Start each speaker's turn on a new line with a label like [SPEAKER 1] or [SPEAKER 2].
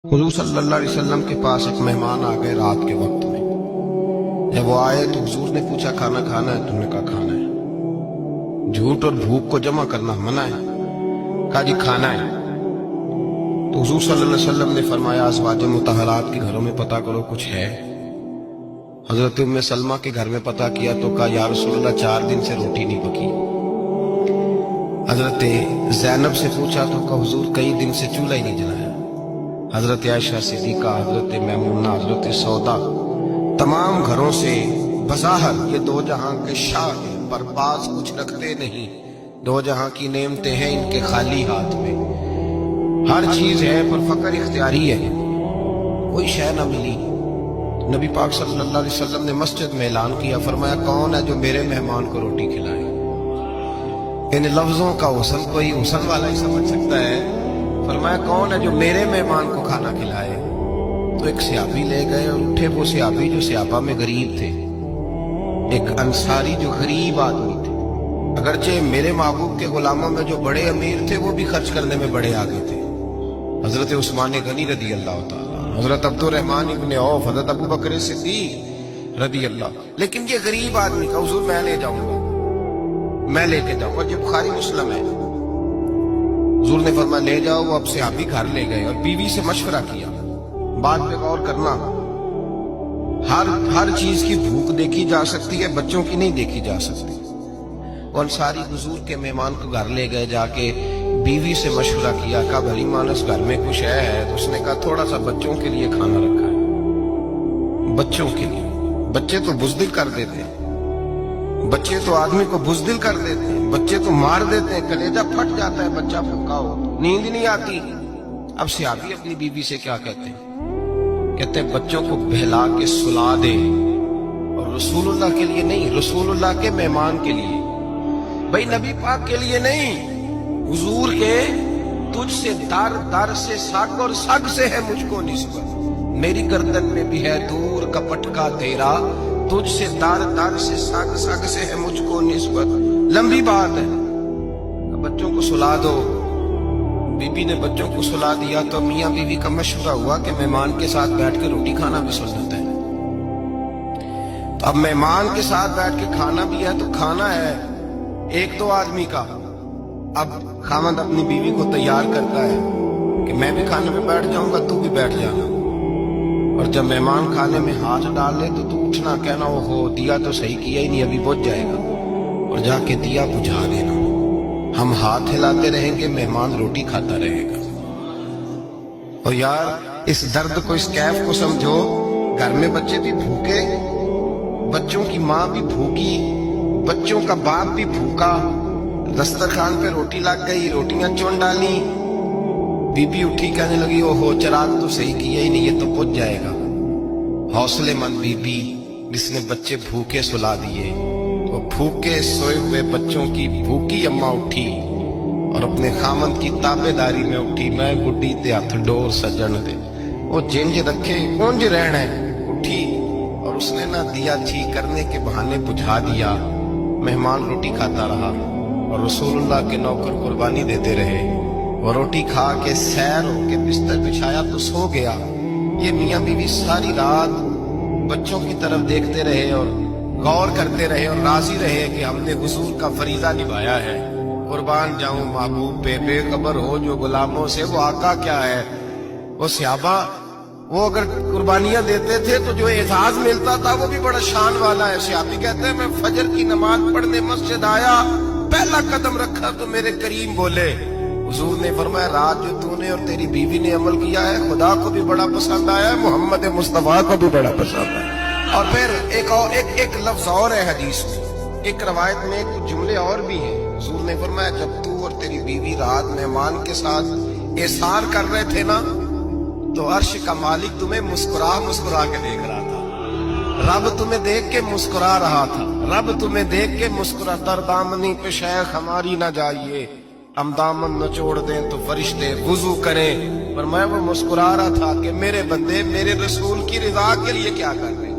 [SPEAKER 1] حضور صلی اللہ علیہ وسلم کے پاس ایک مہمان آ گئے رات کے وقت میں۔ جب وہ آئے تو حضور نے پوچھا کھانا کھانا ہے؟ تم نے کہا کھانا ہے۔ جھوٹ اور بھوک کو جمع کرنا منع ہے؟ کہا جی کھانا ہے۔ تو حضور صلی اللہ علیہ وسلم نے فرمایا ازواج مطہرات کے گھروں میں پتہ کرو کچھ ہے۔ حضرت ام سلمہ کے گھر میں پتہ کیا تو کہا یا رسول اللہ 4 دن سے روٹی نہیں پکی۔ حضرت زینب سے پوچھا تو کہا حضور کئی دن سے چولہا ہی نہیں جلایا۔ حضرت عائشہ صدیقہ، حضرت میمونہ، حضرت سودا، تمام گھروں سے بظاہر یہ دو جہاں کے شاہ ہیں، پر پاس کچھ رکھتے نہیں۔ دو جہاں کی نعمتیں ہیں ان کے خالی ہاتھ میں، ہر چیز ہے پر فقر اختیاری ہے، کوئی شے نہ ملی۔ نبی پاک صلی اللہ علیہ وسلم نے مسجد میں اعلان کیا، فرمایا کون ہے جو میرے مہمان کو روٹی کھلائے؟ ان لفظوں کا حسن کوئی حسن والا ہی سمجھ سکتا ہے۔ فرمایا کون ہے جو میرے مہمان کو کھانا کھلائے؟ تو ایک صحابی لے گئے اور اٹھے، وہ صحابی جو صحابہ میں غریب تھے، ایک انصاری جو غریب آدمی تھے، اگرچہ میرے محبوب کے غلاموں میں جو بڑے امیر تھے وہ بھی خرچ کرنے میں بڑے آگے تھے، حضرت عثمان غنی رضی اللہ تعالیٰ، حضرت عبد الرحمن ابن عوف، حضرت ابو بکر صدیق رضی اللہ۔ لیکن یہ غریب آدمی کا حضور میں لے جاؤں گا، میں لے کے جاؤں گا، یہ بخاری مسلم ہے۔ حضور نے فرمایا لے جاؤ۔ وہ اب صحابی گھر لے گئے اور بیوی سے مشورہ کیا، بات پہ غور کرنا، ہر چیز کی بھوک دیکھی جا سکتی ہے، بچوں کی نہیں دیکھی جا سکتی۔ وہ انصاری حضور کے مہمان کو گھر لے گئے، جا کے بیوی سے مشورہ کیا، کہا بھلی مانس گھر میں کچھ ہے؟ تو اس نے کہا تھوڑا سا بچوں کے لیے کھانا رکھا ہے۔ بچوں کے لیے؟ بچے تو بزدل کر دیتے ہیں، بچے تو آدمی کو بزدل کر دیتے ہیں، بچے تو مار دیتے ہیں، کلیجہ پھٹ جاتا ہے بچہ بھوکا ہو، نیند نہیں آتی۔ اب صحابی اپنی بیوی سے کیا کہتے ہیں؟ کہتے ہیں بچوں کو بہلا کے سلا دے، اور رسول اللہ کے لیے نہیں، رسول اللہ کے مہمان کے لیے، بھائی نبی پاک کے لیے نہیں، حضور کے تجھ سے در در سے سگ اور سگ سے ہے مجھ کو نسبت، میری گردن میں بھی ہے دور کا پٹکا تیرا، تجھ سے در در سے سگ سگ سے ہے مجھ کو نسبت۔ لمبی بات ہے، بچوں کو سلا دو۔ بی بی نے بچوں کو سلا دیا تو میاں بیوی کا مشورہ ہوا کہ مہمان کے ساتھ بیٹھ کے روٹی کھانا بھی سنت ہے۔ تو اب مہمان کے ساتھ بیٹھ کے کھانا بھی ہے تو کھانا ہے ایک دو آدمی کا۔ اب خاوند اپنی بیوی کو تیار کرتا ہے کہ میں بھی کھانے میں بیٹھ جاؤں گا، تو بھی بیٹھ جانا، اور جب مہمان کھانے میں ہاتھ ڈال لے تو اٹھنا، کہنا وہ ہو دیا تو صحیح کیا ہی نہیں، ابھی بجھ جائے گا، اور جا کے دیا بجھا دینا۔ ہم ہاتھ ہلاتے رہیں گے، مہمان روٹی کھاتا رہے گا۔ اور یار اس درد کو، اس کیف کو سمجھو، گھر میں بچے بھی بھوکے، بچوں کی ماں بھی بھوکی، بچوں کا باپ بھی بھوکا، دسترخوان پہ روٹی لگ گئی، روٹیاں چون ڈالی، بی بی اٹھی کہنے لگی او ہو چراغ تو صحیح کیا ہی نہیں، یہ تو بجھ جائے گا۔ حوصلے مند بی بی جس نے بچے بھوکے سلا دیے، وہ بھوکے سوئے ہوئے بچوں کی بھوکی اماں اٹھی اور اپنے خامند کی تابے داری میں اٹھی، میں گڈی تے ہاتھ ڈور سجن دے، وہ جنج رکھے اونج رہنا ہے، اٹھی اور اس نے نہ دیا ٹھیک کرنے کے بہانے بجھا دیا۔ مہمان روٹی کھاتا رہا اور رسول اللہ کے نوکر قربانی دیتے رہے۔ وہ روٹی کھا کے سیر ہو کے بستر بچھایا تو سو گیا۔ یہ میاں بیوی ساری رات بچوں کی طرف دیکھتے رہے اور غور کرتے رہے اور راضی رہے کہ ہم نے حضور کا فریضہ نبھایا ہے۔ قربان جاؤں محبوب پہ، بے خبر ہو جو غلاموں سے، وہ آقا کیا ہے۔ وہ صحابہ وہ اگر قربانیاں دیتے تھے تو جو اعزاز ملتا تھا وہ بھی بڑا شان والا ہے۔ صحابی کہتے ہیں میں فجر کی نماز پڑھنے مسجد آیا، پہلا قدم رکھا تو میرے کریم بولے، حضور نے فرمایا رات جو تو نے اور تیری بیوی نے عمل کیا ہے خدا کو بھی بڑا پسند آیا ہے، محمد مصطفیٰ کو بھی بڑا پسند آیا۔ اور پھر ایک لفظ اور ہے حدیث میں، ایک روایت میں کچھ جملے اور بھی ہیں۔ حضور نے فرمایا جب تو اور تیری بیوی رات مہمان کے ساتھ احسان کر رہے تھے نا، تو عرش کا مالک تمہیں مسکرا مسکرا کے دیکھ رہا تھا، رب تمہیں دیکھ کے مسکرا رہا تھا، رب تمہیں دیکھ کے مسکرا۔ در دامنی پہ شیخ ہماری نہ جائیے، ہم دامن نہ چھوڑ دیں تو فرشتے وضو کریں، پر میں وہ مسکرا رہا تھا کہ میرے بندے میرے رسول کی رضا کے لیے کیا کر رہے ہیں۔